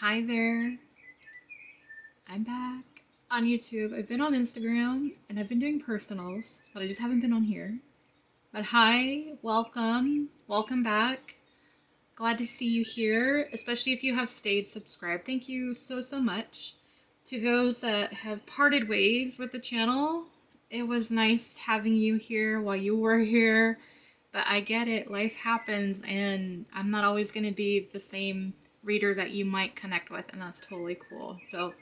Hi there, I'm back on YouTube. I've been on Instagram and I've been doing personals, but I just haven't been on here. But hi, welcome back. Glad to see you here, especially if you have stayed subscribed. Thank you so much. To those that have parted ways with the channel, it was nice having you here while you were here. But I get it, life happens, and I'm not always going to be the same reader that you might connect with, and that's totally cool. So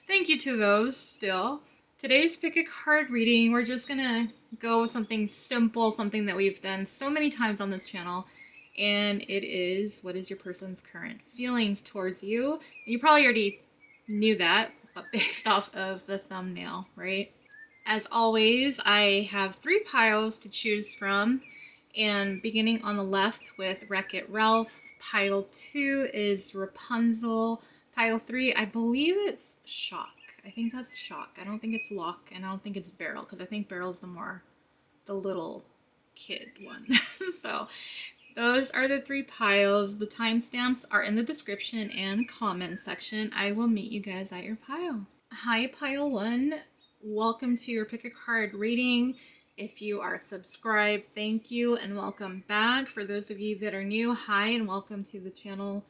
thank you to those still. Today's pick a card reading, we're just gonna go with something simple, something that we've done so many times on this channel, and it is, what is your person's current feelings towards you? And you probably already knew that, but based off of the thumbnail, right? As always, I have 3 piles to choose from, and beginning on the left with Wreck-It Ralph, pile 2 is Rapunzel, pile 3, I believe it's Shock. I think that's Shock. I don't think it's Lock, and I don't think it's Barrel, because I think Barrel's the little kid one. So those are the 3 piles. The timestamps are in the description and comment section. I will meet you guys at your pile. Hi, pile 1. Welcome to your pick a card reading. If you are subscribed, thank you and welcome back. For those of you that are new, hi and welcome to the channel.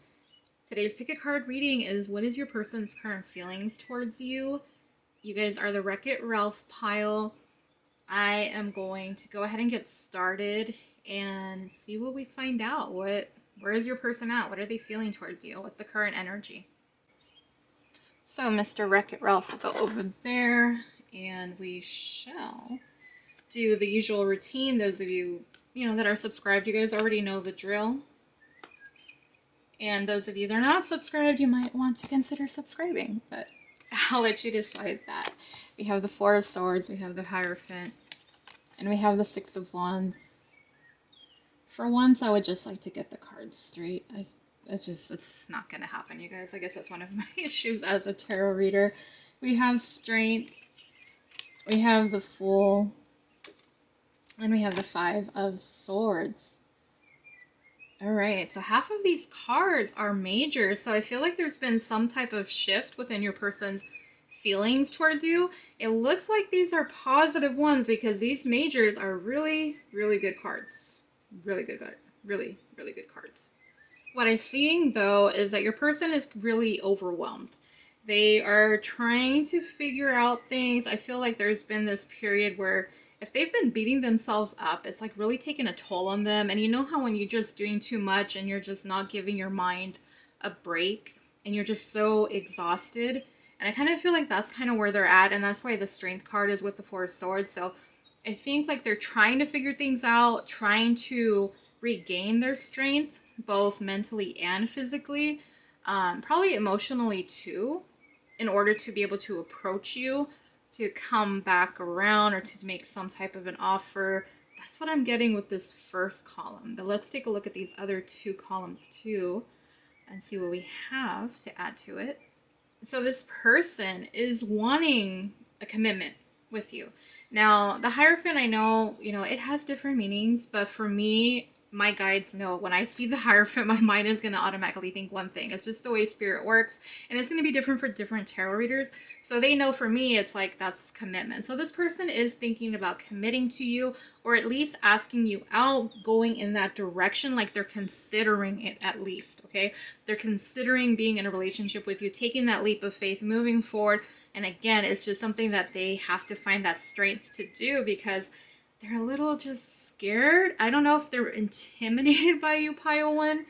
Today's pick a card reading is, what is your person's current feelings towards you? You guys are the Wreck-It Ralph pile. I am going to go ahead and get started and see what we find out. Where is your person at? What are they feeling towards you? What's the current energy? So Mr. Wreck-It Ralph will go over there, and we shall do the usual routine. Those of you, that are subscribed, you guys already know the drill. And those of you that are not subscribed, you might want to consider subscribing, but I'll let you decide that. We have the 4 of Swords, we have the Hierophant, and we have the 6 of Wands. For once, I would just like to get the cards straight. It's not going to happen, you guys. I guess that's one of my issues as a tarot reader. We have Strength, we have the Fool, and we have the 5 of Swords. Alright, so half of these cards are majors, so I feel like there's been some type of shift within your person's feelings towards you. It looks like these are positive ones because these majors are really good cards. Really good cards. What I'm seeing, though, is that your person is really overwhelmed. They are trying to figure out things. I feel like there's been this period where if they've been beating themselves up, it's like really taking a toll on them. And you know how when you're just doing too much and you're just not giving your mind a break and you're just so exhausted? And I kind of feel like that's kind of where they're at. And that's why the Strength card is with the 4 of Swords. So I think like they're trying to figure things out, trying to regain their strength, both mentally and physically, probably emotionally too, in order to be able to approach you, to come back around, or to make some type of an offer. That's what I'm getting with this first column. But let's take a look at these other 2 columns too and see what we have to add to it. So this person is wanting a commitment with you. Now, the Hierophant, I know, it has different meanings, but for me, my guides know when I see the Hierophant, my mind is going to automatically think one thing. It's just the way Spirit works, and it's going to be different for different tarot readers. So they know for me, it's like that's commitment. So this person is thinking about committing to you, or at least asking you out, going in that direction, like they're considering it at least, okay? They're considering being in a relationship with you, taking that leap of faith, moving forward. And again, it's just something that they have to find that strength to do because they're a little just scared. I don't know if they're intimidated by you, pile 1.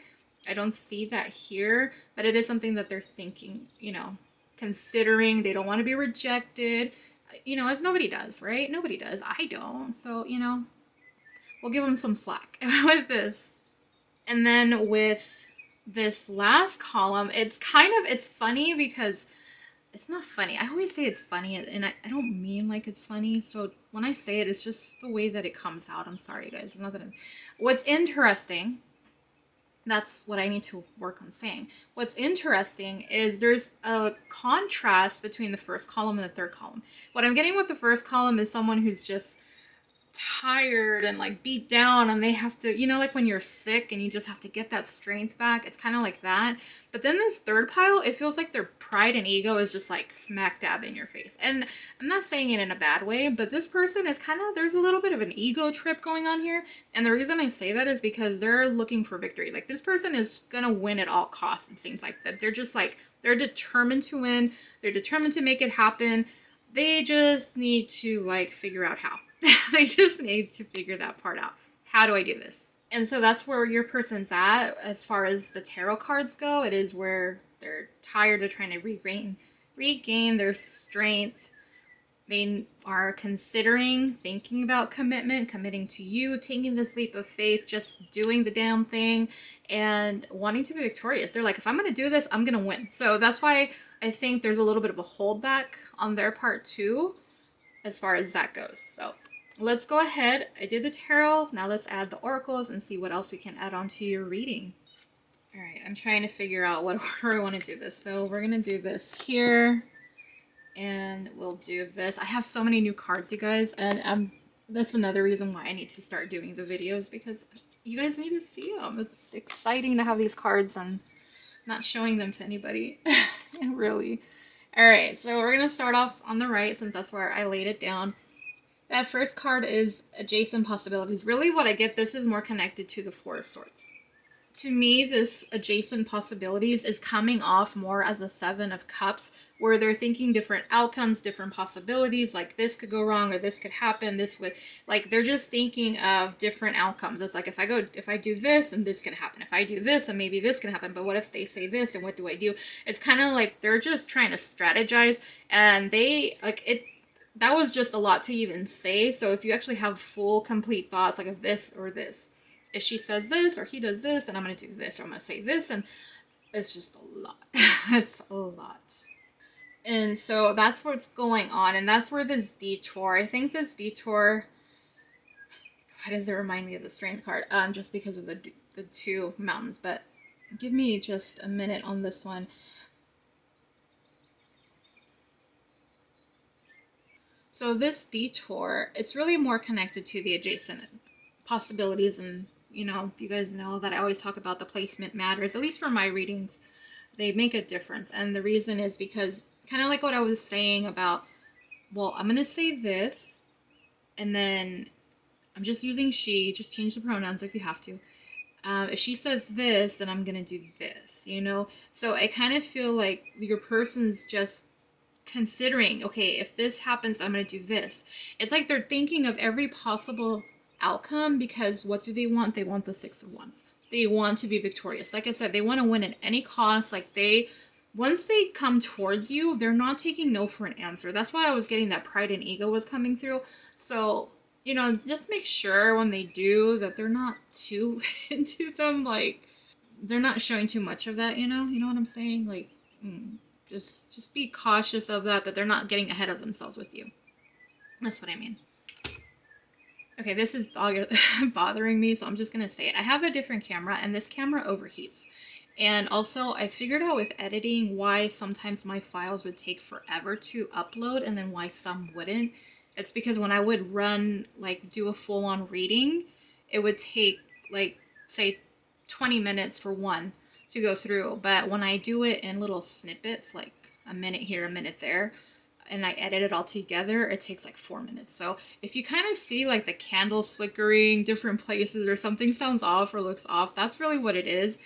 I don't see that here, but it is something that they're thinking, considering. They don't want to be rejected, as nobody does, right? Nobody does. I don't. So, we'll give them some slack with this. And then with this last column, it's funny because it's not funny. I always say it's funny, and I don't mean like it's funny. So when I say it, it's just the way that it comes out. I'm sorry, guys. It's not that What's interesting, that's what I need to work on saying. What's interesting is there's a contrast between the first column and the third column. What I'm getting with the first column is someone who's just tired and like beat down, and they have to, you know, like when you're sick and you just have to get that strength back. It's kind of like that. But then this third pile, it feels like their pride and ego is just like smack dab in your face. And I'm not saying it in a bad way, but this person is kind of, there's a little bit of an ego trip going on here. And the reason I say that is because they're looking for victory. Like this person is gonna win at all costs. It seems like that they're just like, they're determined to win. They're determined to make it happen. They just need to like figure out how. They just need to figure that part out. How do I do this? And so that's where your person's at as far as the tarot cards go. It is where they're tired of trying to regain their strength. They are considering, thinking about commitment, committing to you, taking this leap of faith, just doing the damn thing, and wanting to be victorious. They're like, if I'm going to do this, I'm going to win. So that's why I think there's a little bit of a holdback on their part too, as far as that goes. So let's go ahead. I did the tarot. Now let's add the oracles and see what else we can add on to your reading. All right, I'm trying to figure out what order I want to do this. So we're going to do this here. And we'll do this. I have so many new cards, you guys. And that's another reason why I need to start doing the videos, because you guys need to see them. It's exciting to have these cards and not showing them to anybody. Really. All right, so we're going to start off on the right since that's where I laid it down. That first card is adjacent possibilities. Really what I get, this is more connected to the Four of Swords. To me, this adjacent possibilities is coming off more as a Seven of Cups, where they're thinking different outcomes, different possibilities, like this could go wrong or this could happen, this would, like they're just thinking of different outcomes. It's like if I do this and this can happen. If I do this and maybe this can happen, but what if they say this and what do I do? It's kind of like they're just trying to strategize, and they like it. That was just a lot to even say. So if you actually have full, complete thoughts, like of this or this, if she says this or he does this, and I'm going to do this, or I'm going to say this, and it's just a lot. It's a lot. And so that's what's going on, and that's where this detour, I think this detour, why does it remind me of the strength card? Just because of the two mountains, but give me just a minute on this one. So this detour, it's really more connected to the adjacent possibilities, and you know, you guys know that I always talk about the placement matters. At least for my readings, they make a difference. And the reason is because, kind of like what I was saying about, well, I'm going to say this, and then I'm just using she, just change the pronouns if you have to. If she says this, then I'm going to do this, you know? So I kind of feel like your person's just considering, okay, if this happens, I'm going to do this. It's like they're thinking of every possible outcome, because what do they want? They want the Six of Wands. They want to be victorious. Like I said, they want to win at any cost. Like once they come towards you, they're not taking no for an answer. That's why I was getting that pride and ego was coming through. So, you know, just make sure when they do that they're not too into them. Like, they're not showing too much of that, you know what I'm saying? Like, just be cautious of that they're not getting ahead of themselves with you. That's what I mean. Okay, this is bothering me, so I'm just going to say it. I have a different camera, and this camera overheats. And also, I figured out with editing why sometimes my files would take forever to upload, and then why some wouldn't. It's because when I would run, like, do a full-on reading, it would take, like, say, 20 minutes for one to go through. But when I do it in little snippets, like a minute here, a minute there, and I edit it all together, it takes like 4 minutes. So if you kind of see like the candles flickering different places, or something sounds off or looks off, that's really what it is.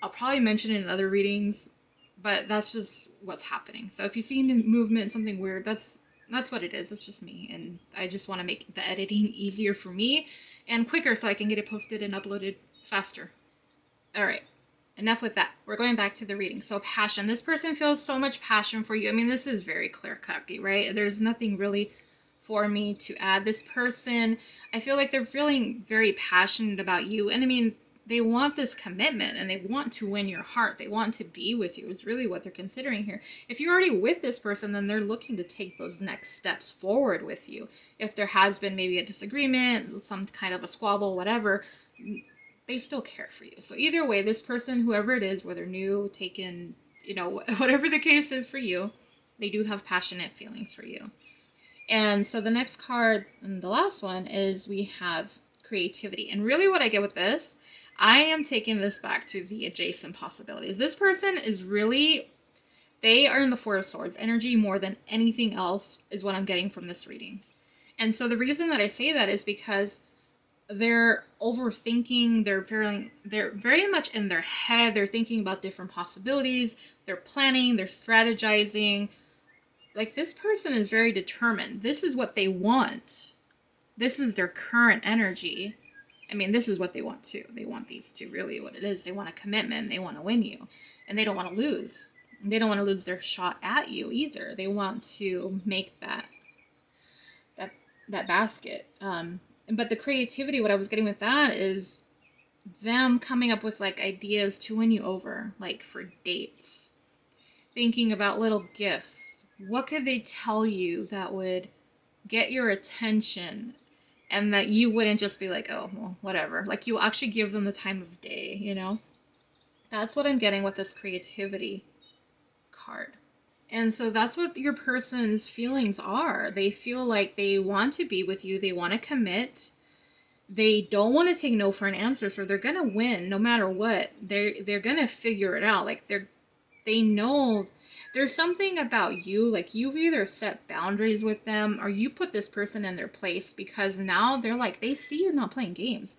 I'll probably mention it in other readings, but that's just what's happening. So if you see movement, something weird, that's what it is. It's just me, and I just want to make the editing easier for me and quicker so I can get it posted and uploaded faster. All right. Enough with that. We're going back to the reading. So passion. This person feels so much passion for you. I mean, this is very clear-cut, right? There's nothing really for me to add. This person, I feel like they're feeling very passionate about you. And I mean, they want this commitment, and they want to win your heart. They want to be with you. It's really what they're considering here. If you're already with this person, then they're looking to take those next steps forward with you. If there has been maybe a disagreement, some kind of a squabble, whatever, they still care for you. So either way, this person, whoever it is, whether new, taken, you know, whatever the case is for you, they do have passionate feelings for you. And so the next card, and the last one, is we have creativity. And really what I get with this, I am taking this back to the adjacent possibilities. This person is really, they are in the Four of Swords energy more than anything else is what I'm getting from this reading. And so the reason that I say that is because they're overthinking, they're very much in their head, they're thinking about different possibilities, they're planning, they're strategizing. Like, this person is very determined. This is what they want. This is their current energy. I mean, this is what they want too. They want these two, really what it is. They want a commitment. They want to win you. And they don't want to lose. They don't want to lose their shot at you either. They want to make that basket. But the creativity, what I was getting with that is them coming up with like ideas to win you over, like for dates. Thinking about little gifts. What could they tell you that would get your attention and that you wouldn't just be like, oh, well, whatever. Like, you actually give them the time of day, you know? That's what I'm getting with this creativity card. And so that's what your person's feelings are. They feel like they want to be with you. They want to commit. They don't want to take no for an answer. So they're going to win no matter what. They're going to figure it out. Like, they know there's something about you, like you've either set boundaries with them or you put this person in their place, because now they're like, they see you're not playing games.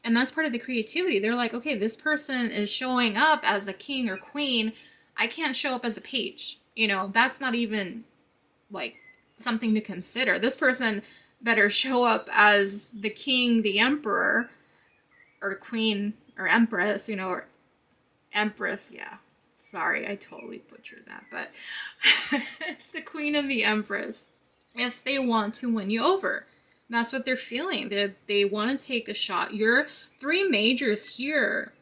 And that's part of the creativity. They're like, okay, this person is showing up as a king or queen. I can't show up as a page. You know, that's not even like something to consider. This person better show up as the king, the emperor, or queen, or empress, you know, or empress, yeah. Sorry, I totally butchered that, but it's the queen and the empress. If they want to win you over, that's what they're feeling. They want to take a shot. Your three majors here,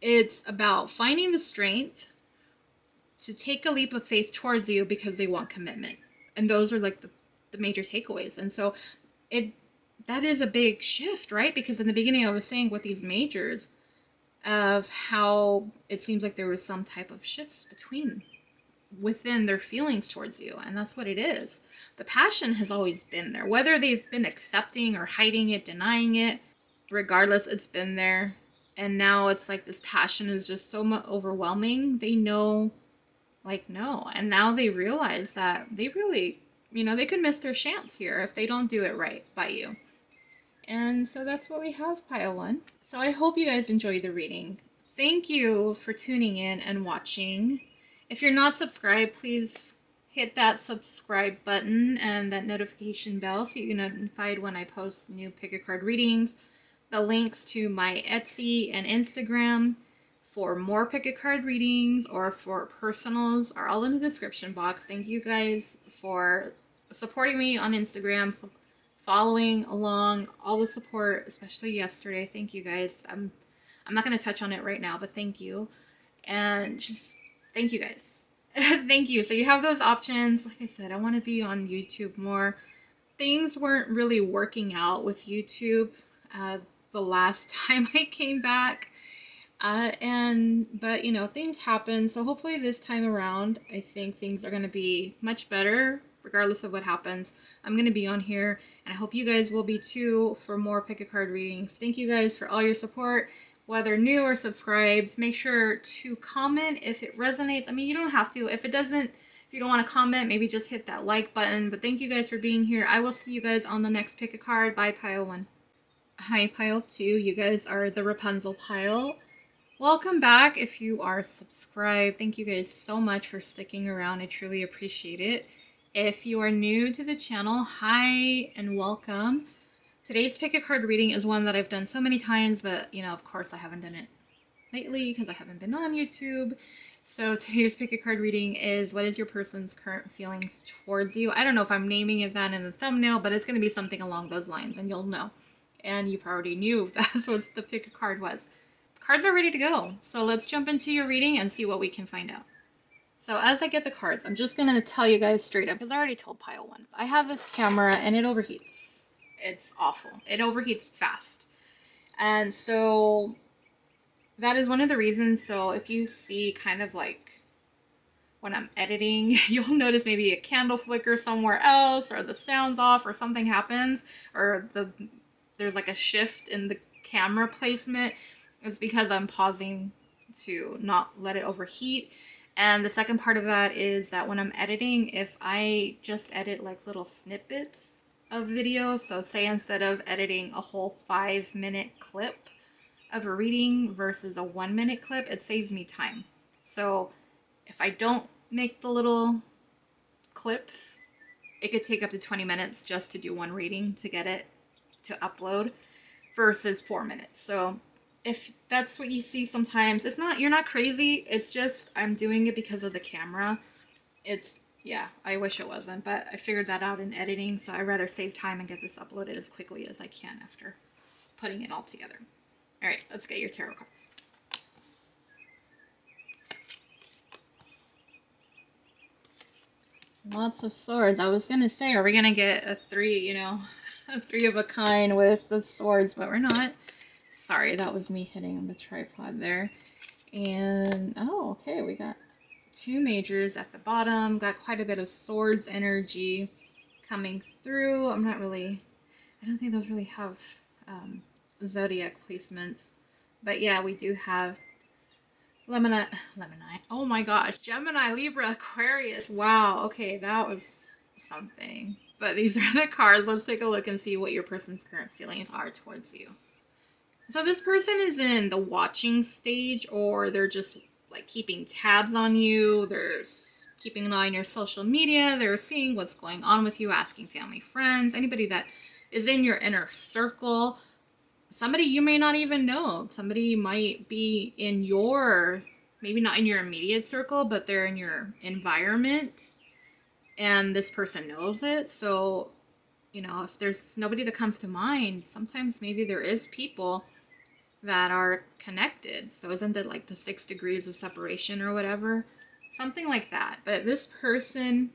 it's about finding the strength to take a leap of faith towards you because they want commitment. And those are like the major takeaways. And so that is a big shift, right? Because in the beginning I was saying with these majors, of how it seems like there was some type of shifts within their feelings towards you, and that's what it is. The passion has always been there, whether they've been accepting or hiding it, denying it, regardless, it's been there. And now it's like this passion is just so much overwhelming. They know, like, no, and now they realize that they really, you know, they could miss their chance here if they don't do it right by you. And so that's what we have, pile one. So I hope you guys enjoy the reading. Thank you for tuning in and watching. If you're not subscribed, please hit that subscribe button and that notification bell so you get notified when I post new pick a card readings. The links to my Etsy and Instagram for more pick a card readings or for personals are all in the description box. Thank you guys for supporting me on Instagram, following along, all the support, especially yesterday. Thank you guys. I'm not going to touch on it right now, but thank you. And just thank you guys. Thank you. So you have those options. Like I said, I want to be on YouTube more. Things weren't really working out with YouTube the last time I came back. But you know, things happen. So hopefully this time around, I think things are going to be much better. Regardless of what happens, I'm going to be on here, and I hope you guys will be too for more pick a card readings. Thank you guys for all your support, whether new or subscribed. Make sure to comment if it resonates. I mean, you don't have to. If it doesn't, if you don't want to comment, maybe just hit that like button. But thank you guys for being here. I will see you guys on the next pick a card. Bye, pile one. Hi, pile two. You guys are the Rapunzel pile. Welcome back if you are subscribed. Thank you guys so much for sticking around. I truly appreciate it. If you are new to the channel, hi and welcome. Today's pick a card reading is one that I've done so many times, but you know, of course I haven't done it lately because I haven't been on YouTube. So today's pick a card reading is, what is your person's current feelings towards you? I don't know if I'm naming it that in the thumbnail, but it's going to be something along those lines and you'll know. And you already knew that's what the pick a card was. The cards are ready to go. So let's jump into your reading and see what we can find out. So as I get the cards, I'm just going to tell you guys straight up, because I already told pile one. I have this camera and it overheats. It's awful. It overheats fast. And so that is one of the reasons. So if you see kind of like when I'm editing, you'll notice maybe a candle flicker somewhere else, or the sound's off, or something happens, or there's like a shift in the camera placement. It's because I'm pausing to not let it overheat. And the second part of that is that when I'm editing, if I just edit like little snippets of video, so say instead of editing a whole 5-minute clip of a reading versus a 1-minute clip, it saves me time. So if I don't make the little clips, it could take up to 20 minutes just to do one reading to get it to upload versus 4 minutes. So if that's what you see sometimes, it's not, you're not crazy. It's just I'm doing it because of the camera. It's, yeah, I wish it wasn't, but I figured that out in editing, so I'd rather save time and get this uploaded as quickly as I can after putting it all together. All right, let's get your tarot cards. Lots of swords. I was gonna say, are we gonna get a 3, a 3 of a kind with the swords, but we're not. Sorry, that was me hitting the tripod there. And, oh, okay, we got 2 majors at the bottom. Got quite a bit of swords energy coming through. I don't think those really have zodiac placements. But yeah, we do have Lemonite. Oh my gosh. Gemini, Libra, Aquarius. Wow. Okay, that was something. But these are the cards. Let's take a look and see what your person's current feelings are towards you. So this person is in the watching stage, or they're just like keeping tabs on you. They're keeping an eye on your social media. They're seeing what's going on with you, asking family, friends, anybody that is in your inner circle. Somebody you may not even know. Somebody might be in your, maybe not in your immediate circle, but they're in your environment, and this person knows it. So, if there's nobody that comes to mind, sometimes maybe there is people that are connected. So isn't it like the 6 degrees of separation or whatever? Something like that. But this person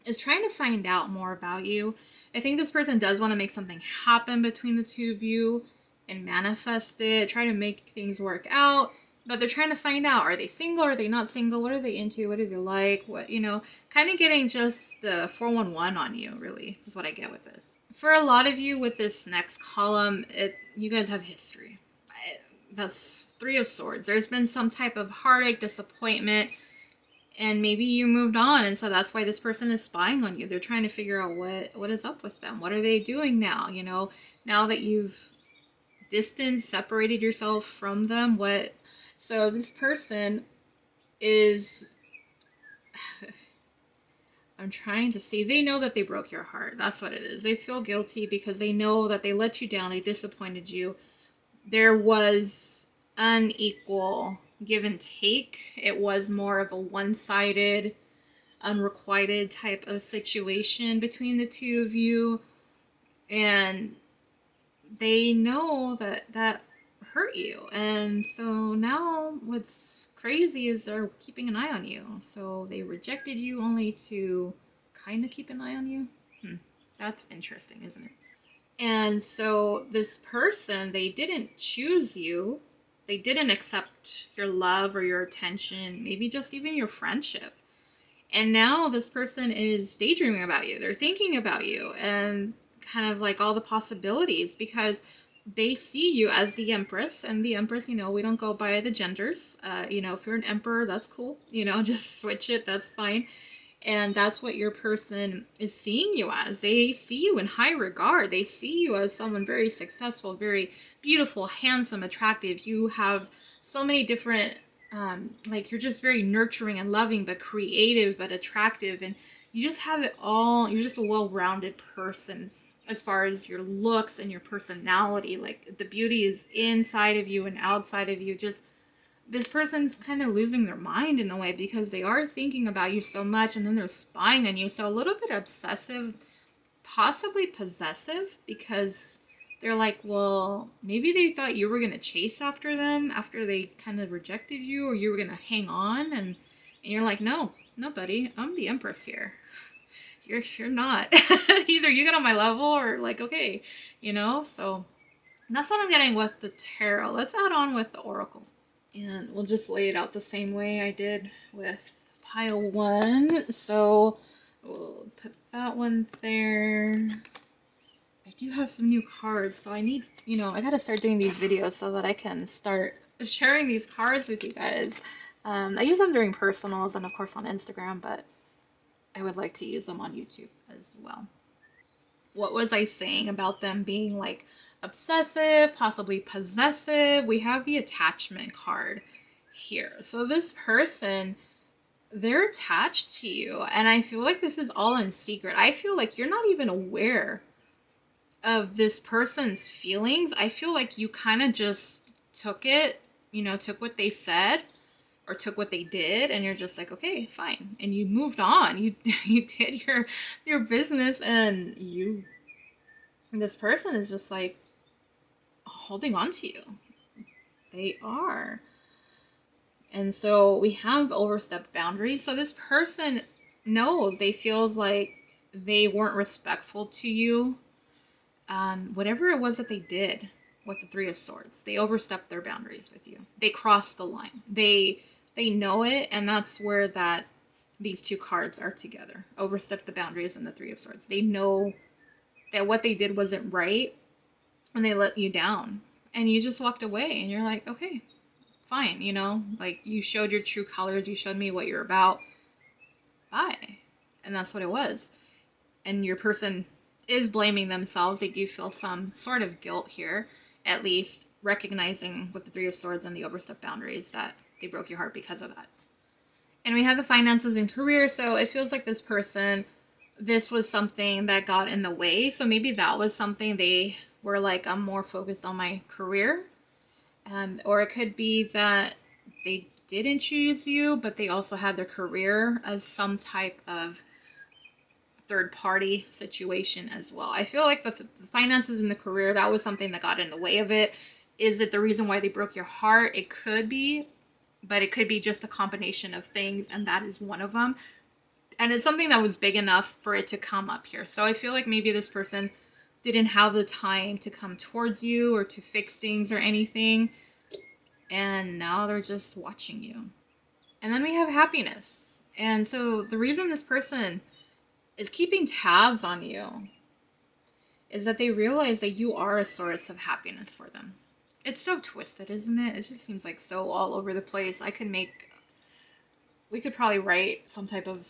is trying to find out more about you. I think this person does want to make something happen between the two of you and manifest it, try to make things work out, but they're trying to find out, are they single, are they not single, what are they into, what do they like, what, kind of getting just the 411 on you, really, is what I get with this. For a lot of you with this next column, you guys have history. That's 3 of Swords. There's been some type of heartache, disappointment, and maybe you moved on, and so that's why this person is spying on you. They're trying to figure out what is up with them. What are they doing now? Now that you've distanced, separated yourself from them, what? So this person is... I'm trying to see. They know that they broke your heart. That's what it is. They feel guilty because they know that they let you down. They disappointed you. There was unequal give and take. It was more of a one-sided, unrequited type of situation between the two of you. And they know that hurt you. And so now what's crazy is they're keeping an eye on you. So they rejected you only to kind of keep an eye on you. That's interesting, isn't it? And so this person, they didn't choose you. They didn't accept your love or your attention, maybe just even your friendship. And now this person is daydreaming about you. They're thinking about you and kind of like all the possibilities, because they see you as the Empress. And the Empress, we don't go by the genders. If you're an Emperor, that's cool. Just switch it. That's fine. And that's what your person is seeing you as. They see you in high regard. They see you as someone very successful, very beautiful, handsome, attractive. You have so many different, you're just very nurturing and loving, but creative, but attractive. And you just have it all. You're just a well-rounded person as far as your looks and your personality. Like, the beauty is inside of you and outside of you. Just, this person's kind of losing their mind in a way, because they are thinking about you so much, and then they're spying on you. So a little bit obsessive, possibly possessive, because they're like, well, maybe they thought you were going to chase after them after they kind of rejected you, or you were going to hang on. And you're like, no, buddy, I'm the Empress here. You're not. Either you get on my level, or like, okay, so that's what I'm getting with the tarot. Let's add on with the Oracle. And we'll just lay it out the same way I did with pile 1. So we'll put that one there. I do have some new cards, so I need, I gotta start doing these videos so that I can start sharing these cards with you guys. I use them during personals and of course on Instagram, but I would like to use them on YouTube as well. What was I saying about them being like obsessive, possibly possessive? We have the attachment card here. So this person, they're attached to you, and I feel like this is all in secret. I feel like you're not even aware of this person's feelings. I feel like you kind of just took it, took what they said or took what they did, and you're just like, okay, fine, and you moved on. You you did your business, and this person is just like holding on to you. They are. And so we have overstepped boundaries. So this person knows, they feels like they weren't respectful to you. Whatever it was that they did with the Three of Swords, they overstepped their boundaries with you. They crossed the line. They know it, and that's where these two cards are together. Overstepped the boundaries and the Three of Swords. They know that what they did wasn't right, and they let you down. And you just walked away, and you're like, okay, fine, like you showed your true colors, you showed me what you're about. Bye. And that's what it was. And your person is blaming themselves. They do feel some sort of guilt here, at least recognizing with the Three of Swords and the overstepped boundaries that they broke your heart because of that. And we have the finances and career. So it feels like this person, this was something that got in the way. So maybe that was something they were like, I'm more focused on my career. Or it could be that they didn't choose you, but they also had their career as some type of third party situation as well. I feel like the finances and the career, that was something that got in the way of it. Is it the reason why they broke your heart? It could be, but it could be just a combination of things, and that is one of them. And it's something that was big enough for it to come up here. So I feel like maybe this person didn't have the time to come towards you or to fix things or anything. And now they're just watching you. And then we have happiness. And so the reason this person is keeping tabs on you is that they realize that you are a source of happiness for them. It's so twisted, isn't it? It just seems like so all over the place. We could probably write some type of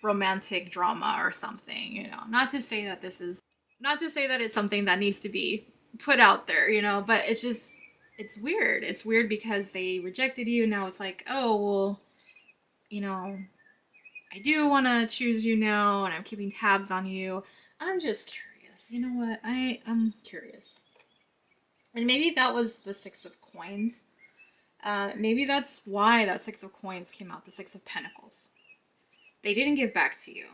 romantic drama or something, not to say that it's something that needs to be put out there, but it's weird. It's weird because they rejected you. Now it's like, oh, well, I do want to choose you now, and I'm keeping tabs on you. I'm just curious. You know what? I'm curious. And maybe that was the Six of Coins. Maybe that's why that Six of Coins came out, the Six of Pentacles. They didn't give back to you.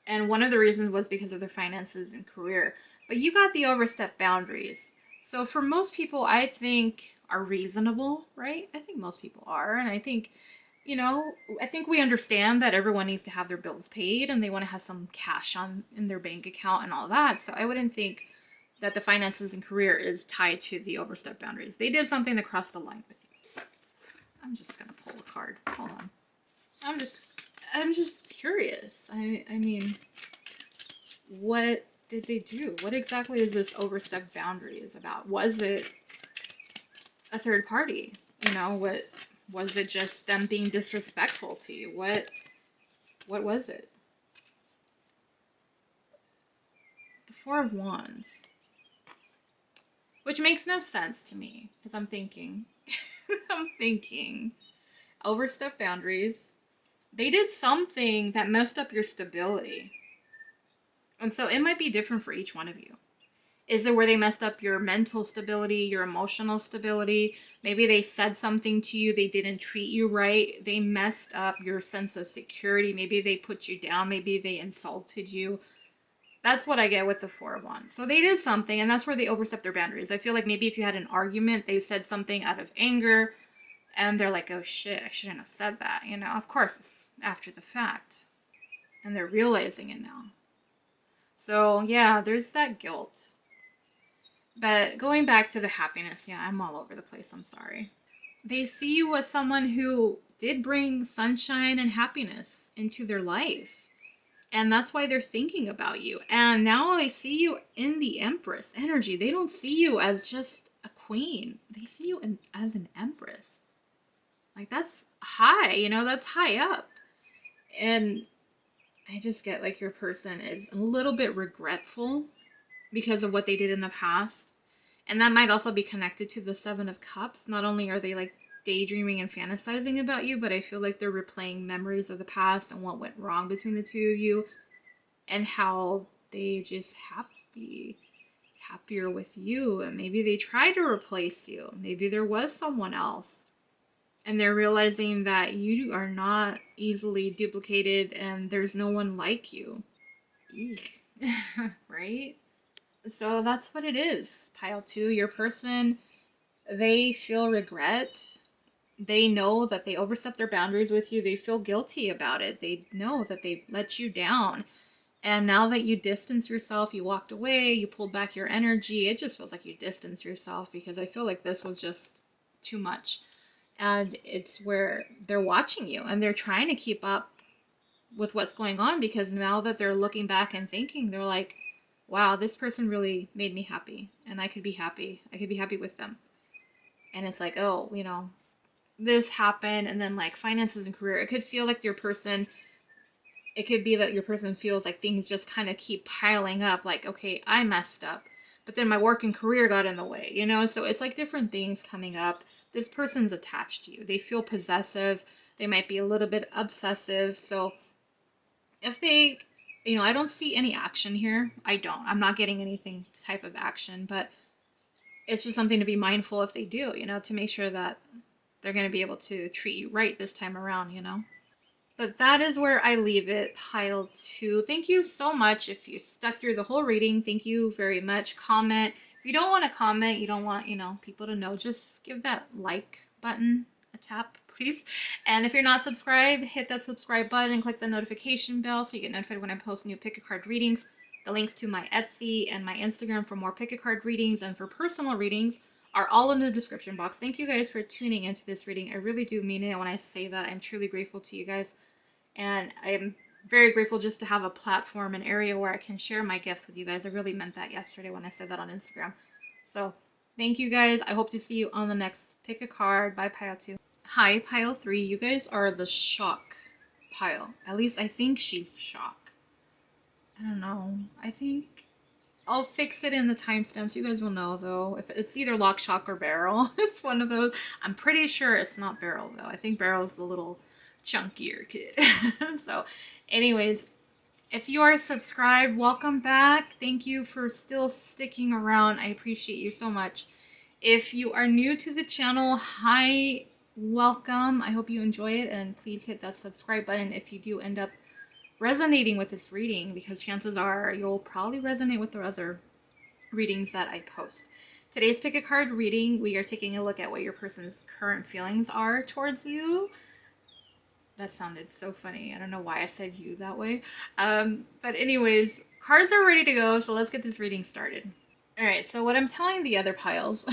And one of the reasons was because of their finances and career. But you got the overstep boundaries. So for most people, I think are reasonable, right? I think most people are. And I think, I think we understand that everyone needs to have their bills paid and they want to have some cash in their bank account and all that. So I wouldn't think that the finances and career is tied to the overstep boundaries. They did something that crossed the line with you. I'm just going to pull a card. Hold on. I'm just curious. I mean, what did they do? What exactly is this overstep boundaries about? Was it a third party? What was it? Just them being disrespectful to you? What was it? The Four of Wands, which makes no sense to me because I'm thinking overstep boundaries. They did something that messed up your stability. And so it might be different for each one of you. Is it where they messed up your mental stability, your emotional stability? Maybe they said something to you, they didn't treat you right. They messed up your sense of security. Maybe they put you down. Maybe they insulted you. That's what I get with the Four of Wands. So they did something, and that's where they overstepped their boundaries. I feel like maybe if you had an argument, they said something out of anger, and they're like, oh shit, I shouldn't have said that. Of course, it's after the fact. And they're realizing it now. So yeah, there's that guilt. But going back to the happiness, yeah, I'm all over the place. I'm sorry. They see you as someone who did bring sunshine and happiness into their life. And that's why they're thinking about you. And now they see you in the Empress energy. They don't see you as just a queen. They see you as an Empress. Like, that's high, you know, that's high up. And I just get like your person is a little bit regretful because of what they did in the past. And that might also be connected to the Seven of Cups. Not only are they like daydreaming and fantasizing about you, but I feel like they're replaying memories of the past and what went wrong between the two of you and how they're just happier with you. And maybe they tried to replace you. Maybe there was someone else. And they're realizing that you are not easily duplicated and there's no one like you. Eek. Right? So that's what it is, pile 2. Your person, they feel regret. They know that they overstepped their boundaries with you. They feel guilty about it. They know that they let you down. And now that you distance yourself, you walked away, you pulled back your energy, it just feels like you distanced yourself because I feel like this was just too much. And it's where they're watching you and they're trying to keep up with what's going on because now that they're looking back and thinking, they're like, wow, this person really made me happy and I could be happy. I could be happy with them. And it's like, oh, you know, this happened. And then like finances and career, it could feel like your person, it could be that your person feels like things just kind of keep piling up. Like, okay, I messed up, but then my work and career got in the way, you know? So it's like different things coming up. This person's attached to you. They feel possessive. They might be a little bit obsessive. So if they, you know, I don't see any action here. I'm not getting anything type of action, but it's just something to be mindful if they do, you know, to make sure that they're going to be able to treat you right this time around, you know. But that is where I leave it, pile 2. Thank you so much if you stuck through the whole reading. Thank you very much. Comment. If you don't want to comment, you don't want, you know, people to know, just give that like button a tap, please. And if you're not subscribed, hit that subscribe button and click the notification bell so you get notified when I post new pick a card readings. The links to my Etsy and my Instagram for more pick a card readings and for personal readings are all in the description box. Thank you guys for tuning into this reading. I really do mean it when I say that. I'm truly grateful to you guys. And I'm very grateful just to have a platform, an area where I can share my gift with you guys. I really meant that yesterday when I said that on Instagram. So thank you guys. I hope to see you on the next pick a card. Bye, pile 2. Hi, pile 3. You guys are the shock pile. At least I think she's shock. I don't know. I think I'll fix it in the timestamps. You guys will know though. If it's either lock, shock, or barrel. It's one of those. I'm pretty sure it's not barrel though. I think barrel's the little chunkier kid. So anyways, if you are subscribed, welcome back. Thank you for still sticking around. I appreciate you so much. If you are new to the channel, hi, welcome. I hope you enjoy it and please hit that subscribe button if you do end up resonating with this reading, because chances are you'll probably resonate with the other readings that I post. Today's pick a card reading, we are taking a look at what your person's current feelings are towards you. That sounded so funny. I don't know why I said you that way. But anyways, cards are ready to go, so let's get this reading started. Alright, so what I'm telling the other piles,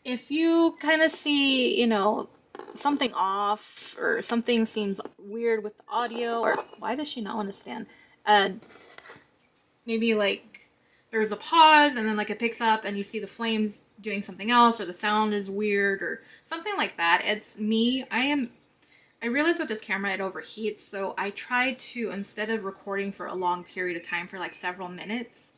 if you kind of see, you know, something off or something seems weird with the audio, or why does she not want to stand? Maybe like there's a pause and then like it picks up and you see the flames doing something else, or the sound is weird or something like that. It's me. I realize with this camera it overheats, so I try to, instead of recording for a long period of time for like several minutes,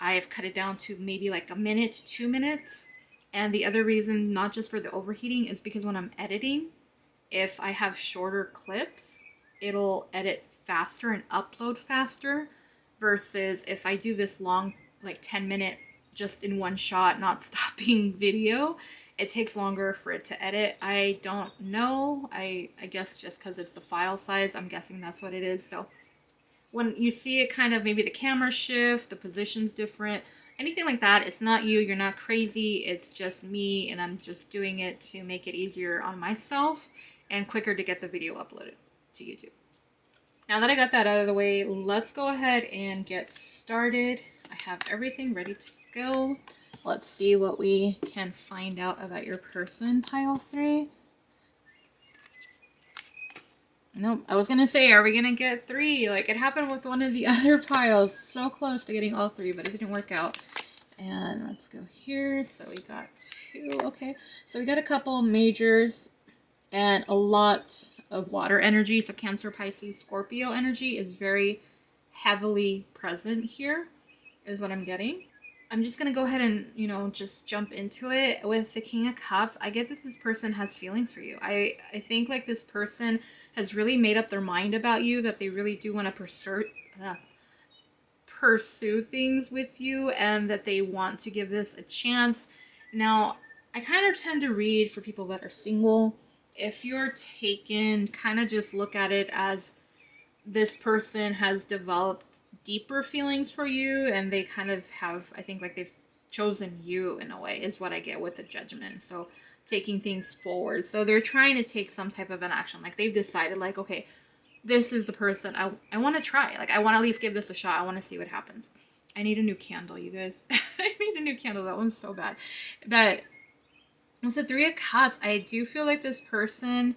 I've cut it down to maybe like a minute to 2 minutes. And the other reason, not just for the overheating, is because when I'm editing, if I have shorter clips, it'll edit faster and upload faster, versus if I do this long, like 10-minute, just in one shot, not stopping video, it takes longer for it to edit. I don't know. I guess just because it's the file size, I'm guessing that's what it is. So when you see it kind of, maybe the camera shift, the position's different, anything like that, it's not you. You're not crazy. It's just me, and I'm just doing it to make it easier on myself and quicker to get the video uploaded to YouTube. Now that I got that out of the way, let's go ahead and get started. I have everything ready to go. Let's see what we can find out about your person, pile 3. Nope. I was gonna say, are we gonna get 3? Like it happened with one of the other piles. So close to getting all 3, but it didn't work out. And let's go here. So we got 2. Okay. So we got a couple majors and a lot of water energy. So Cancer, Pisces, Scorpio energy is very heavily present here, is what I'm getting. I'm just going to go ahead and, just jump into it with the King of Cups. I get that this person has feelings for you. I think like this person has really made up their mind about you, that they really do want to pursue things with you, and that they want to give this a chance. Now, I kind of tend to read for people that are single. If you're taken, kind of just look at it as this person has developed deeper feelings for you, and they kind of have, I think, like they've chosen you in a way, is what I get with the Judgment. So taking things forward. So they're trying to take some type of an action. Like they've decided, like, okay, this is the person I want to try. Like I want to at least give this a shot. I want to see what happens. I need a new candle, you guys. I need a new candle. That one's so bad. But with the 3 of Cups, I do feel like this person,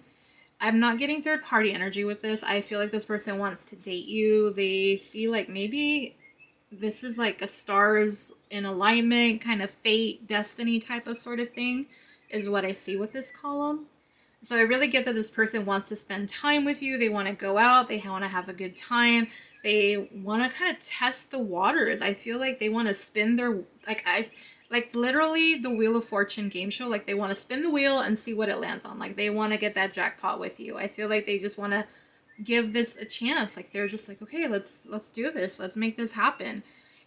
I'm not getting third party energy with this. I feel like this person wants to date you. They see like maybe this is like a stars in alignment, kind of fate, destiny type of sort of thing, is what I see with this column. So I really get that this person wants to spend time with you. They want to go out. They want to have a good time. They want to kind of test the waters. I feel like they want to spin their, like literally the Wheel of Fortune game show. Like they want to spin the wheel and see what it lands on. Like they want to get that jackpot with you. I feel like they just want to give this a chance. Like they're just like, okay, let's do this. Let's make this happen.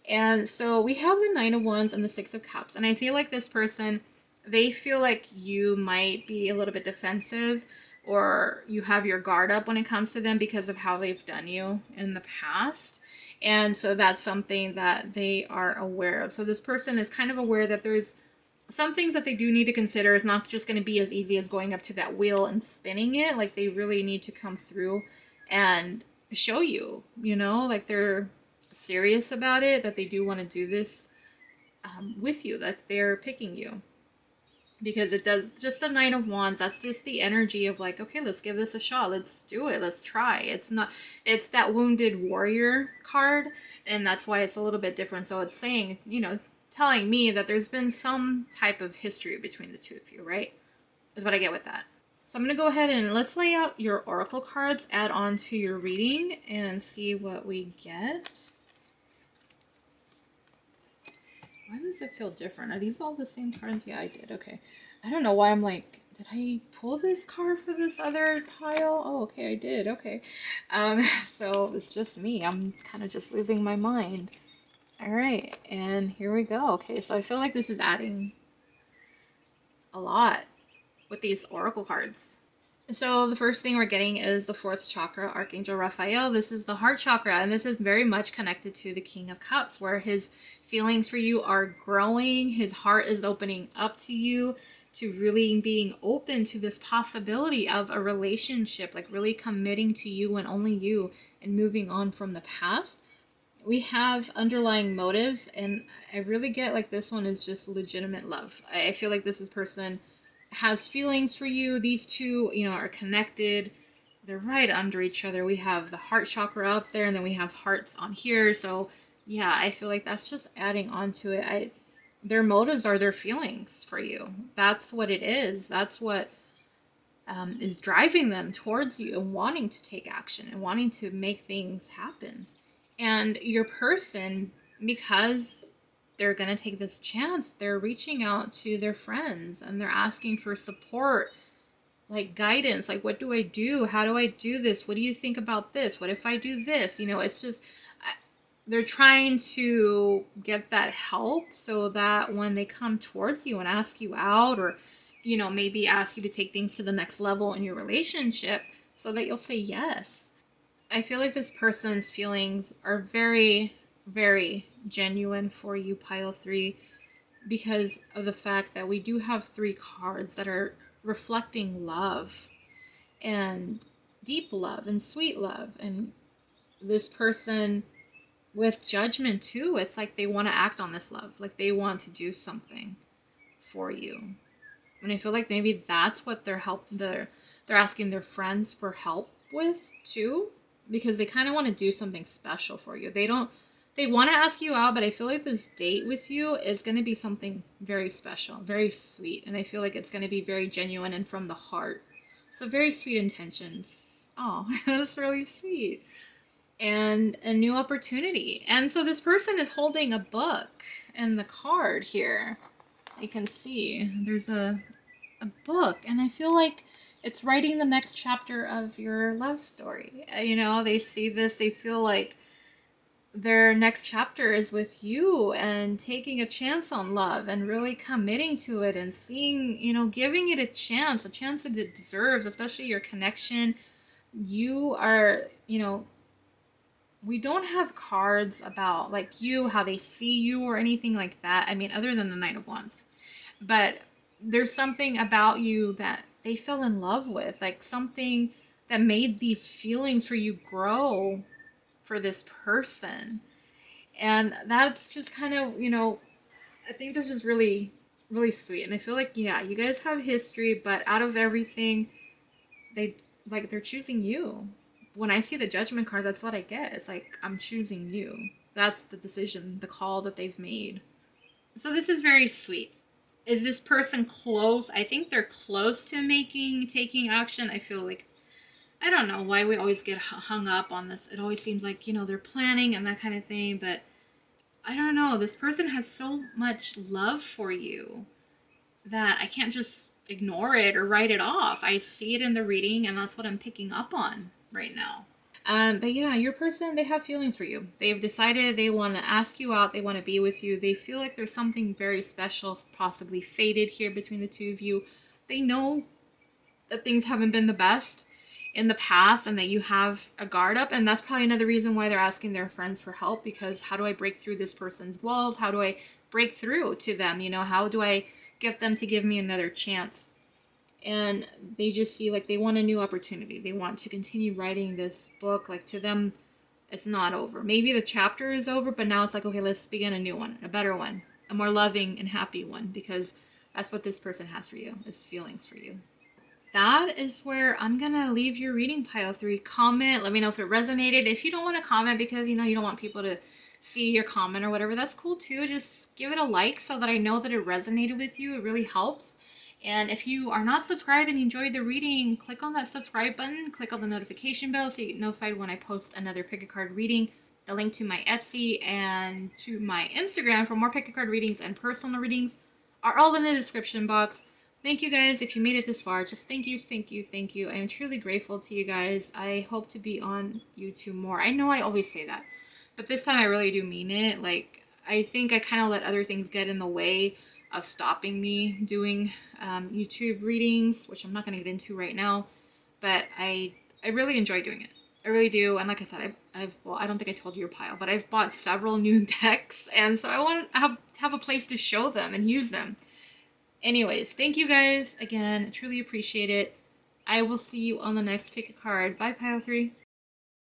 And so we have the 9 of Wands and the 6 of Cups. And I feel like this person, they feel like you might be a little bit defensive, or you have your guard up when it comes to them because of how they've done you in the past. And so that's something that they are aware of. So this person is kind of aware that there's some things that they do need to consider. It's not just going to be as easy as going up to that wheel and spinning it. Like they really need to come through and show you, like they're serious about it, that they do want to do this with you, that they're picking you. Because it does, just the 9 of Wands, that's just the energy of like, okay, let's give this a shot. Let's do it. Let's try. It's that wounded warrior card. And that's why it's a little bit different. So it's saying, telling me that there's been some type of history between the two of you, right? Is what I get with that. So I'm going to go ahead and let's lay out your oracle cards, add on to your reading, and see what we get. Why does it feel different? Are these all the same cards? Yeah, I did. Okay. I don't know why I'm like, did I pull this card for this other pile? Oh, okay, I did. Okay. So it's just me. I'm kind of just losing my mind. All right. And here we go. Okay. So I feel like this is adding a lot with these oracle cards. So the first thing we're getting is the 4th chakra, Archangel Raphael. This is the heart chakra, and this is very much connected to the King of Cups, where his feelings for you are growing. His heart is opening up to you, to really being open to this possibility of a relationship, like really committing to you and only you, and moving on from the past. We have underlying motives, and I really get like this one is just legitimate love. I feel like this person has feelings for you. These two, are connected. They're right under each other. We have the heart chakra up there, and then we have hearts on here. So yeah, I feel like that's just adding on to it. Their motives are their feelings for you. That's what it is. That's what is driving them towards you and wanting to take action and wanting to make things happen. And your person, because they're going to take this chance, they're reaching out to their friends and they're asking for support, like guidance, like, what do I do? How do I do this? What do you think about this? What if I do this? It's just, they're trying to get that help so that when they come towards you and ask you out, or, maybe ask you to take things to the next level in your relationship, so that you'll say yes. I feel like this person's feelings are very, very genuine for you, pile 3, because of the fact that we do have 3 cards that are reflecting love and deep love and sweet love. And this person with Judgment too, it's like they want to act on this love, like they want to do something for you. And I feel like maybe that's what they're asking their friends for help with too, because they kind of want to do something special for you. They want to ask you out, but I feel like this date with you is going to be something very special, very sweet. And I feel like it's going to be very genuine and from the heart. So very sweet intentions. Oh, that's really sweet. And a new opportunity. And so this person is holding a book in the card here. You can see there's a book, and I feel like it's writing the next chapter of your love story. You know, they see this, they feel like their next chapter is with you and taking a chance on love and really committing to it and seeing, you know, giving it a chance that it deserves, especially your connection. You are, you know, we don't have cards about like you, how they see you or anything like that. I mean, other than the Knight of Wands. But there's something about you that they fell in love with, like something that made these feelings for you grow for this person. And that's just kind of, you know, I think this is really, really sweet. And I feel like, yeah, you guys have history, but out of everything, they like they're choosing you. When I see the Judgment card, that's what I get. It's like, I'm choosing you. That's the decision, the call that they've made. So this is very sweet. Is this person close? I think they're close to taking action. I feel like, I don't know why we always get hung up on this. It always seems like, you know, they're planning and that kind of thing, but I don't know. This person has so much love for you that I can't just ignore it or write it off. I see it in the reading, and that's what I'm picking up on right now. But yeah, your person, they have feelings for you. They've decided they want to ask you out. They want to be with you. They feel like there's something very special, possibly fated here between the two of you. They know that things haven't been the best in the past and that you have a guard up. And that's probably another reason why they're asking their friends for help, because how do I break through this person's walls? How do I break through to them? You know, how do I get them to give me another chance? And they just see like they want a new opportunity. They want to continue writing this book. Like to them, it's not over. Maybe the chapter is over, but now it's like, okay, let's begin a new one, a better one, a more loving and happy one, because that's what this person has for you, is feelings for you. That is where I'm gonna leave your reading, pile 3. Comment, let me know if it resonated. If you don't want to comment because you know you don't want people to see your comment or whatever, that's cool too. Just give it a like so that I know that it resonated with you. It really helps. And if you are not subscribed and enjoyed the reading, click on that subscribe button, click on the notification bell so you get notified when I post another pick a card reading. The link to my Etsy and to my Instagram for more pick a card readings and personal readings are all in the description box. Thank you guys. If you made it this far, just thank you, thank you, thank you. I am truly grateful to you guys. I hope to be on YouTube more. I know I always say that, but this time I really do mean it. Like, I think I kind of let other things get in the way of stopping me doing YouTube readings, which I'm not going to get into right now, but I really enjoy doing it. I really do. And like I said, well, I don't think I told you your pile, but I've bought several new decks, and so I want to have a place to show them and use them. Anyways, thank you guys again. I truly appreciate it. I will see you on the next pick a card. Bye, pile 3.